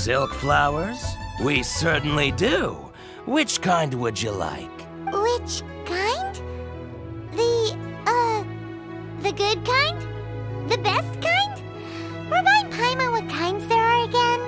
silk flowers? We certainly do. Which kind would you like? Which kind? The good kind? The best kind? Remind Paimon what kinds there are again.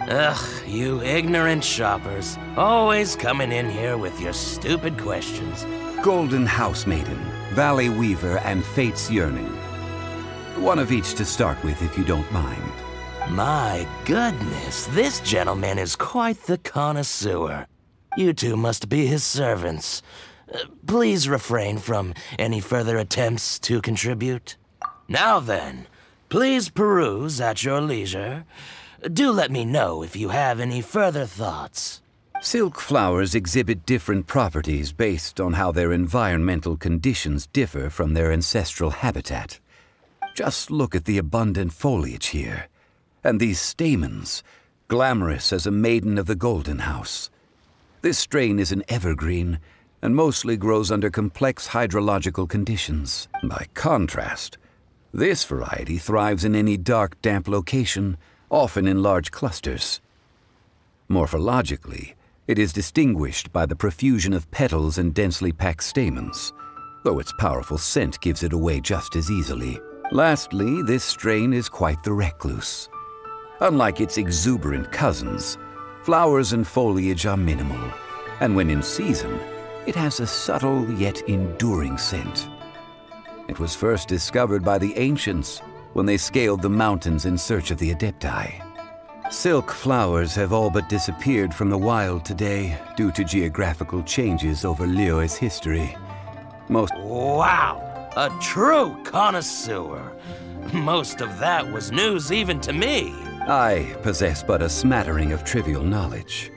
Ugh, you ignorant shoppers. Always coming in here with your stupid questions. Golden House Maiden, Valley Weaver, and Fate's Yearning. One of each to start with, if you don't mind. My goodness, this gentleman is quite the connoisseur. You two must be his servants. Please refrain from any further attempts to contribute. Now then, please peruse at your leisure. Do let me know if you have any further thoughts. Silk flowers exhibit different properties based on how their environmental conditions differ from their ancestral habitat. Just look at the abundant foliage here, and these stamens, glamorous as a maiden of the Golden House. This strain is an evergreen, and mostly grows under complex hydrological conditions. By contrast, this variety thrives in any dark, damp location, often in large clusters. Morphologically, it is distinguished by the profusion of petals and densely packed stamens, though its powerful scent gives it away just as easily. Lastly, this strain is quite the recluse. Unlike its exuberant cousins, flowers and foliage are minimal, and when in season, it has a subtle yet enduring scent. It was first discovered by the ancients when they scaled the mountains in search of the Adepti. Silk flowers have all but disappeared from the wild today due to geographical changes over Liyue's history. Wow, a true connoisseur. Most of that was news even to me. I possess but a smattering of trivial knowledge.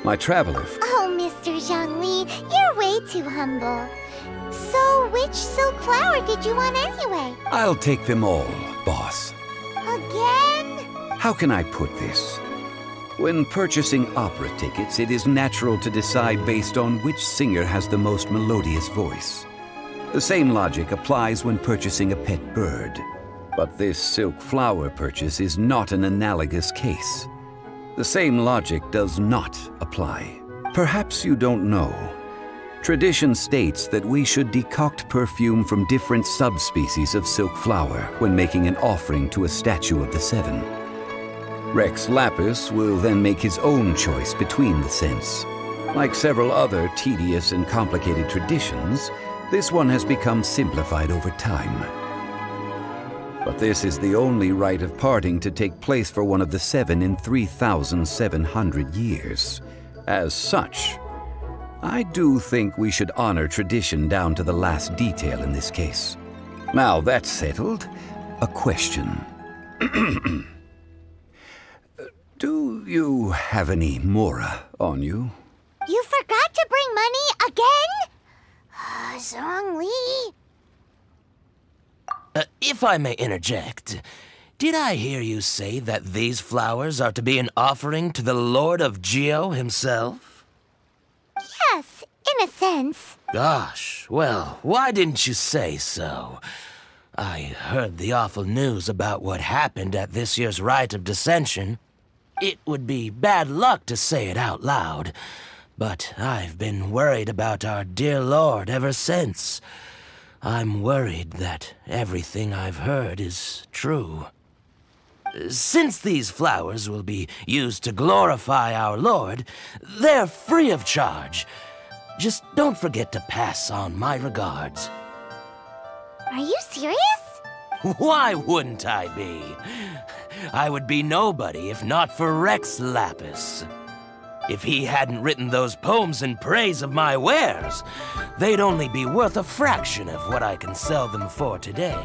My traveler... Oh, Mr. Zhongli, you're way too humble. So, which silk flower did you want anyway? I'll take them all, boss. Again? How can I put this? When purchasing opera tickets, it is natural to decide based on which singer has the most melodious voice. The same logic applies when purchasing a pet bird. But this silk flower purchase is not an analogous case. The same logic does not apply. Perhaps you don't know. Tradition states that we should decoct perfume from different subspecies of silk flower when making an offering to a statue of the seven. Rex Lapis will then make his own choice between the scents. Like several other tedious and complicated traditions, this one has become simplified over time. But this is the only rite of parting to take place for one of the seven in 3,700 years. As such, I do think we should honor tradition down to the last detail in this case. Now that's settled, a question. Do you have any mora on you? You forgot to bring money again? Zhongli. If I may interject, did I hear you say that these flowers are to be an offering to the Lord of Geo himself? Yes, in a sense. Gosh, well, why didn't you say so? I heard the awful news about what happened at this year's Rite of Dissension. It would be bad luck to say it out loud, but I've been worried about our dear Lord ever since. I'm worried that everything I've heard is true. Since these flowers will be used to glorify our Lord, they're free of charge. Just don't forget to pass on my regards. Are you serious? Why wouldn't I be? I would be nobody if not for Rex Lapis. If he hadn't written those poems in praise of my wares, they'd only be worth a fraction of what I can sell them for today.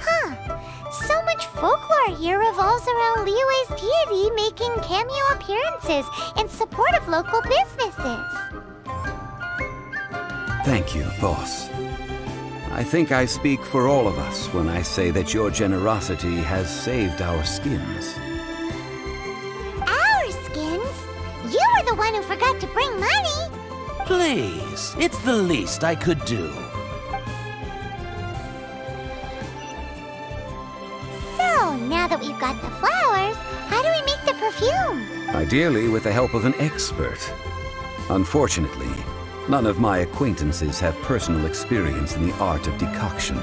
Huh. So much folklore here revolves around Liyue's deity making cameo appearances in support of local businesses. Thank you, boss. I think I speak for all of us when I say that your generosity has saved our skins. Our skins? You were the one who forgot to bring money. Please, it's the least I could do. So, now that we've got the flowers, how do we make the perfume? Ideally with the help of an expert. Unfortunately, none of my acquaintances have personal experience in the art of decoction.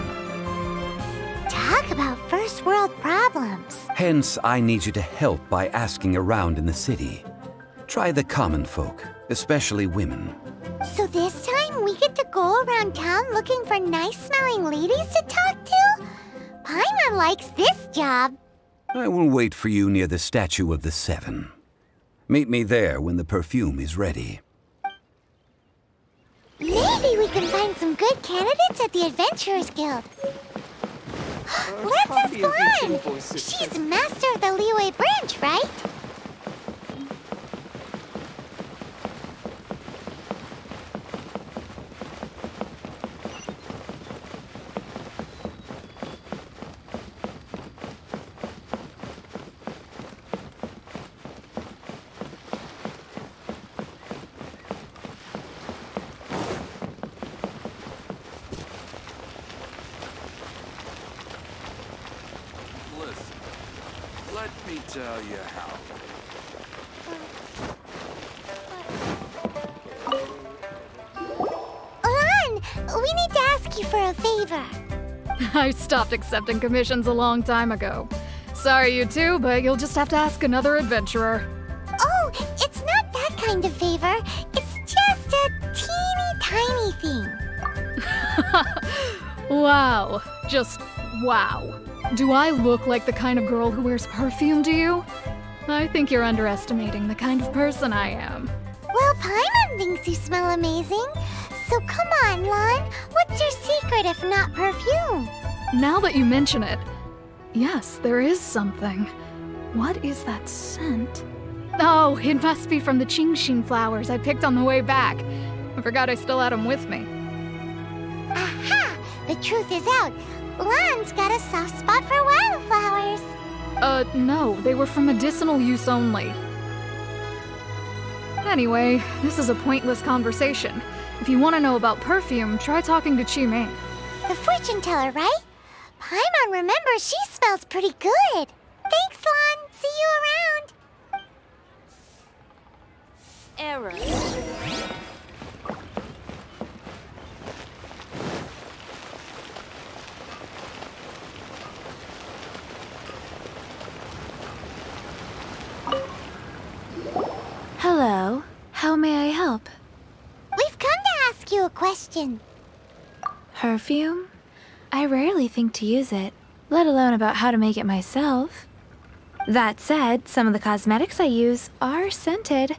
Talk about first world problems. Hence, I need you to help by asking around in the city. Try the common folk, especially women. So this time we get to go around town looking for nice-smelling ladies to talk to? Paimon likes this job. I will wait for you near the Statue of the Seven. Meet me there when the perfume is ready. Maybe we can find some good candidates at the Adventurers Guild. Let's ask Lan! She's master of the Liyue branch, right? Let me tell you how. Lan, we need to ask you for a favor. I stopped accepting commissions a long time ago. Sorry, you two, but you'll just have to ask another adventurer. Oh, it's not that kind of favor. It's just a teeny tiny thing. Wow. Just wow. Do I look like the kind of girl who wears perfume to you? I think you're underestimating the kind of person I am. Well, Paimon thinks you smell amazing. So come on, Lan. What's your secret if not perfume? Now that you mention it, yes, there is something. What is that scent? Oh, it must be from the Qingxin flowers I picked on the way back. I forgot I still had them with me. Aha! The truth is out. Lan's got a soft spot for wildflowers. No, they were for medicinal use only. Anyway, this is a pointless conversation. If you want to know about perfume, try talking to Qimei. The fortune teller, right? Paimon remembers she smells pretty good. Thanks, Lan. See you around. Error. Hello. How may I help? We've come to ask you a question. Perfume? I rarely think to use it, let alone about how to make it myself. That said, some of the cosmetics I use are scented.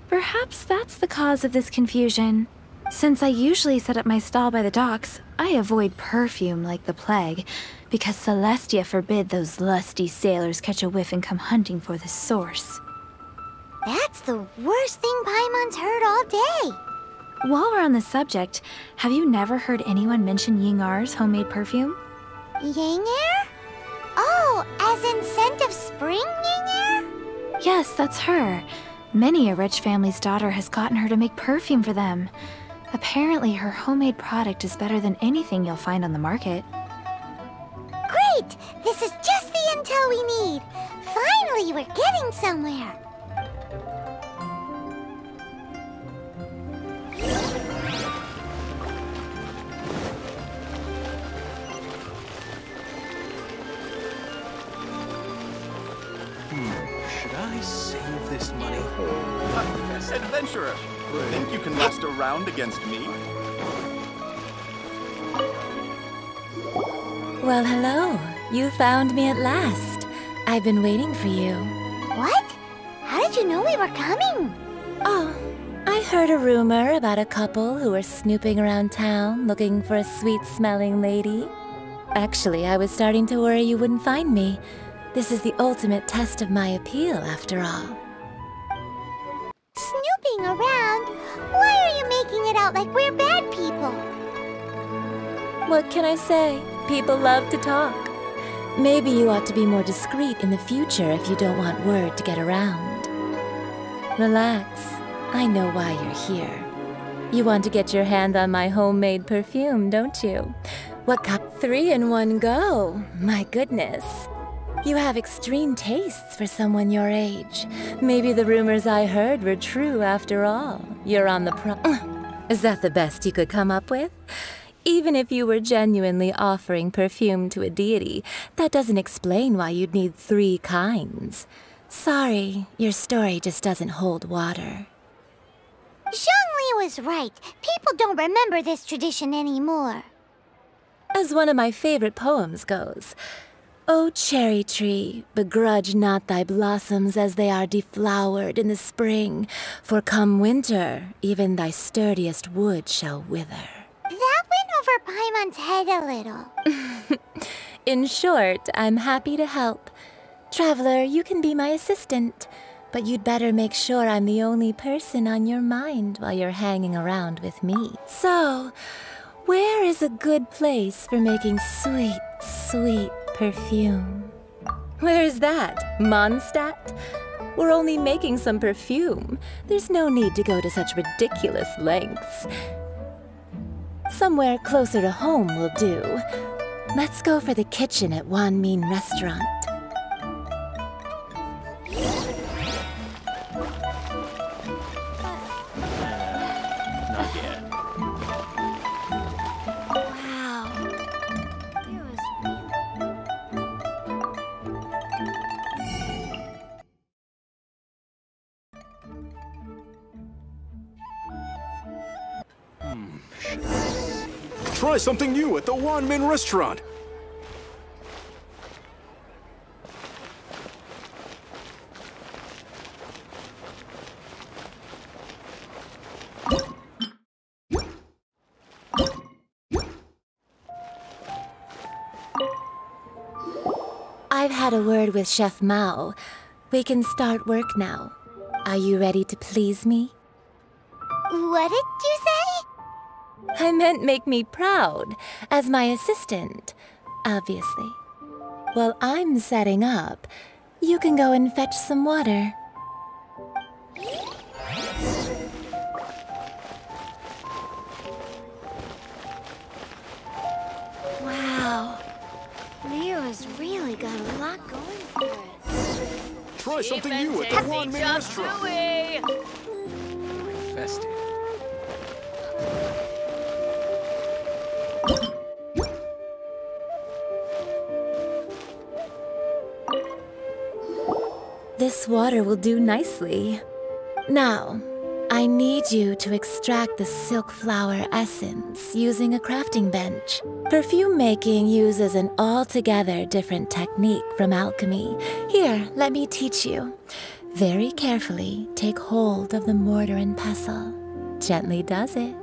Perhaps that's the cause of this confusion. Since I usually set up my stall by the docks, I avoid perfume like the plague, because Celestia forbid those lusty sailors catch a whiff and come hunting for the source. That's the worst thing Paimon's heard all day. While we're on the subject, have you never heard anyone mention Ying-Ar's homemade perfume? Ying-Er? Oh, as in scent of spring, Ying-Er? Yes, that's her. Many a rich family's daughter has gotten her to make perfume for them. Apparently, her homemade product is better than anything you'll find on the market. Great! This is just the intel we need. Finally, we're getting somewhere. Should I save this money? Adventurer, think you can last a round against me? Well, hello. You found me at last. I've been waiting for you. What? How did you know we were coming? Oh, I heard a rumor about a couple who were snooping around town looking for a sweet-smelling lady. Actually, I was starting to worry you wouldn't find me. This is the ultimate test of my appeal, after all. Snooping around? Why are you making it out like we're bad people? What can I say? People love to talk. Maybe you ought to be more discreet in the future if you don't want word to get around. Relax. I know why you're here. You want to get your hand on my homemade perfume, don't you? What kind? 3 in one go. My goodness. You have extreme tastes for someone your age. Maybe the rumors I heard were true after all. You're on the Is that the best you could come up with? Even if you were genuinely offering perfume to a deity, that doesn't explain why you'd need 3 kinds. Sorry, your story just doesn't hold water. Zhongli was right. People don't remember this tradition anymore. As one of my favorite poems goes, "O cherry tree, begrudge not thy blossoms as they are deflowered in the spring, for come winter, even thy sturdiest wood shall wither." That went over Paimon's head a little. In short, I'm happy to help. Traveler, you can be my assistant, but you'd better make sure I'm the only person on your mind while you're hanging around with me. So, where is a good place for making sweet, sweet perfume? Where is that? Mondstadt? We're only making some perfume. There's no need to go to such ridiculous lengths. Somewhere closer to home will do. Let's go for the kitchen at Wan Min Restaurant. Not yet. Wow. It was Try something new at the Wan Min Restaurant. I've had a word with Chef Mao. We can start work now. Are you ready to please me? What did you say? I meant make me proud, as my assistant, obviously. While I'm setting up, you can go and fetch some water. Wow. Leo's really got a lot going for it. Try something new at the Wan Min Restaurant. Infested. This water will do nicely. Now, I need you to extract the silk flower essence using a crafting bench. Perfume making uses an altogether different technique from alchemy. Here, let me teach you. Very carefully, take hold of the mortar and pestle. Gently does it.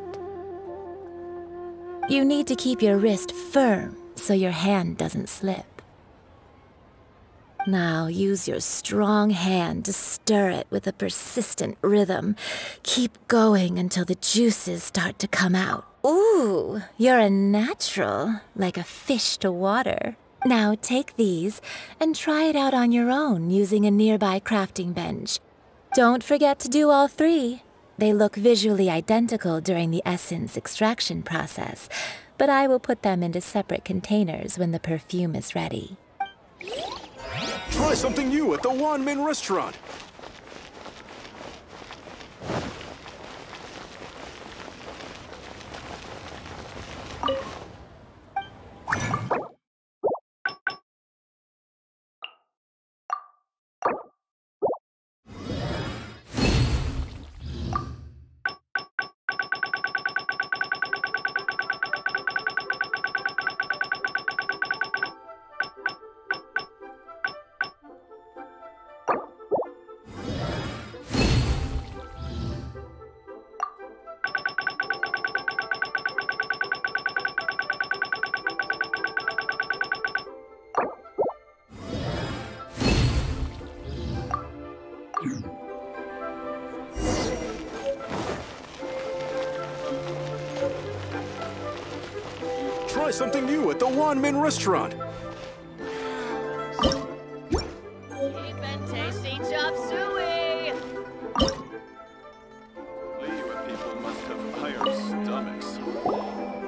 You need to keep your wrist firm so your hand doesn't slip. Now use your strong hand to stir it with a persistent rhythm. Keep going until the juices start to come out. Ooh, you're a natural, like a fish to water. Now take these and try it out on your own using a nearby crafting bench. Don't forget to do all 3. They look visually identical during the essence extraction process, but I will put them into separate containers when the perfume is ready. Try something new at the Wan Min Restaurant. Try something new at the Wan Min Restaurant. Keep and tasty chop suey. Liyue people must have higher stomachs.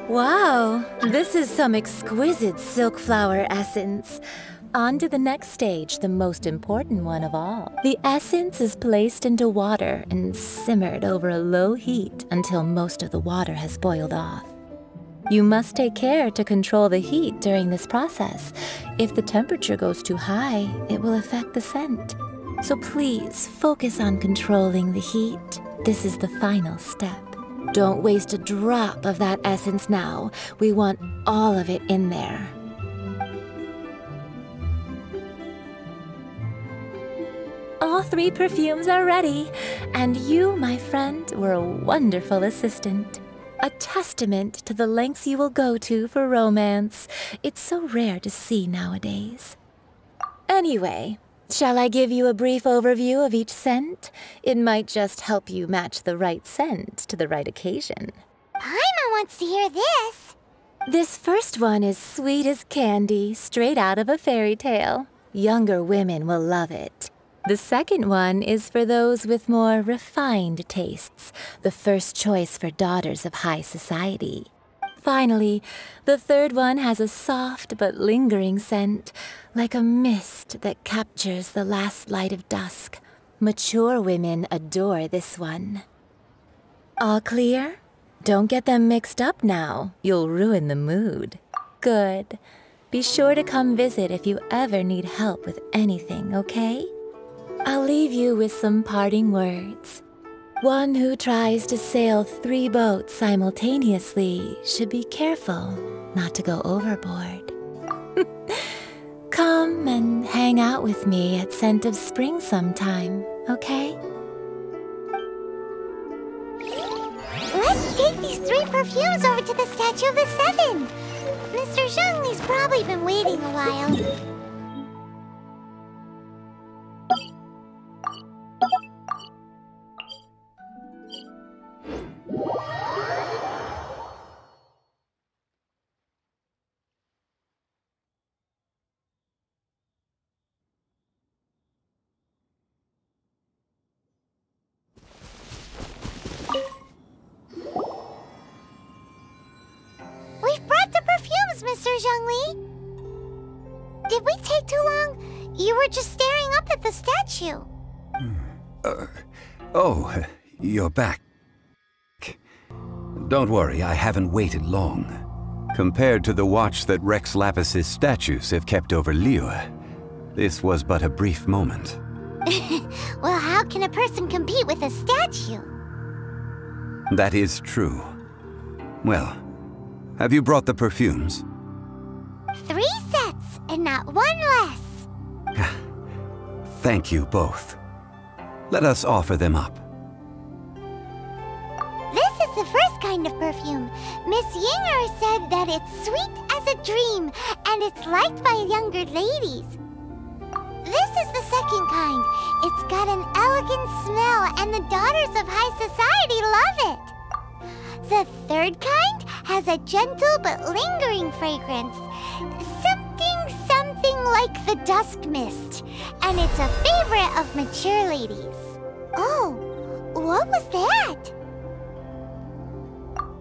Wow, this is some exquisite silk flower essence. On to the next stage, the most important one of all. The essence is placed into water and simmered over a low heat until most of the water has boiled off. You must take care to control the heat during this process. If the temperature goes too high, it will affect the scent. So please focus on controlling the heat. This is the final step. Don't waste a drop of that essence now. We want all of it in there. All 3 perfumes are ready, and you, my friend, were a wonderful assistant. A testament to the lengths you will go to for romance. It's so rare to see nowadays. Anyway, shall I give you a brief overview of each scent? It might just help you match the right scent to the right occasion. Paimon wants to hear this. This first one is sweet as candy, straight out of a fairy tale. Younger women will love it. The second one is for those with more refined tastes, the first choice for daughters of high society. Finally, the third one has a soft but lingering scent, like a mist that captures the last light of dusk. Mature women adore this one. All clear? Don't get them mixed up now. You'll ruin the mood. Good. Be sure to come visit if you ever need help with anything, okay? I'll leave you with some parting words. One who tries to sail 3 boats simultaneously should be careful not to go overboard. Come and hang out with me at Scent of Spring sometime, okay? Let's take these 3 perfumes over to the Statue of the Seven. Mr. Zhongli's probably been waiting a while. We've brought the perfumes, Mr. Zhongli. Did we take too long? You were just staring up at the statue. Oh, you're back. Don't worry, I haven't waited long. Compared to the watch that Rex Lapis's statues have kept over Liyue, this was but a brief moment. Well, how can a person compete with a statue? That is true. Well, have you brought the perfumes? 3 sets, and not 1 less. Thank you both. Let us offer them up. This is the first kind of perfume. Miss Yinger said that it's sweet as a dream, and it's liked by younger ladies. This is the second kind. It's got an elegant smell, and the daughters of high society love it. The third kind has a gentle but lingering fragrance. Something like the dusk mist. And it's a favorite of mature ladies. Oh, what was that?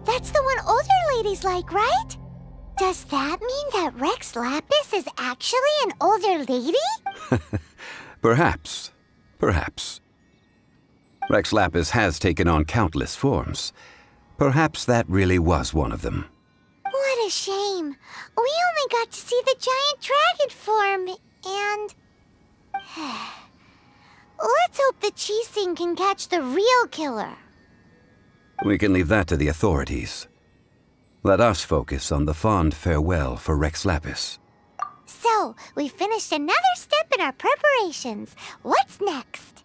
That's the one older ladies like, right? Does that mean that Rex Lapis is actually an older lady? Perhaps. Perhaps. Rex Lapis has taken on countless forms. Perhaps that really was one of them. What a shame. We only got to see the giant dragon form, and... Let's hope that Qixing can catch the real killer. We can leave that to the authorities. Let us focus on the fond farewell for Rex Lapis. So, we finished another step in our preparations. What's next?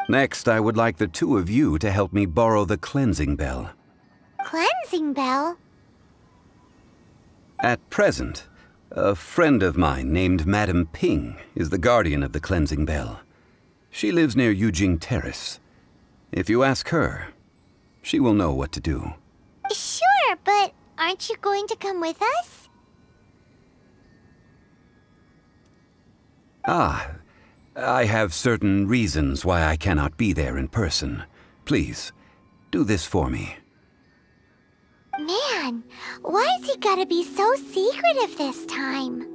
Next, I would like the 2 of you to help me borrow the cleansing bell. Cleansing bell? At present, a friend of mine named Madame Ping is the guardian of the cleansing bell. She lives near Yujing Terrace. If you ask her, she will know what to do. Sure, but aren't you going to come with us? Ah, I have certain reasons why I cannot be there in person. Please, do this for me. Man, on. Why's he gotta be so secretive this time?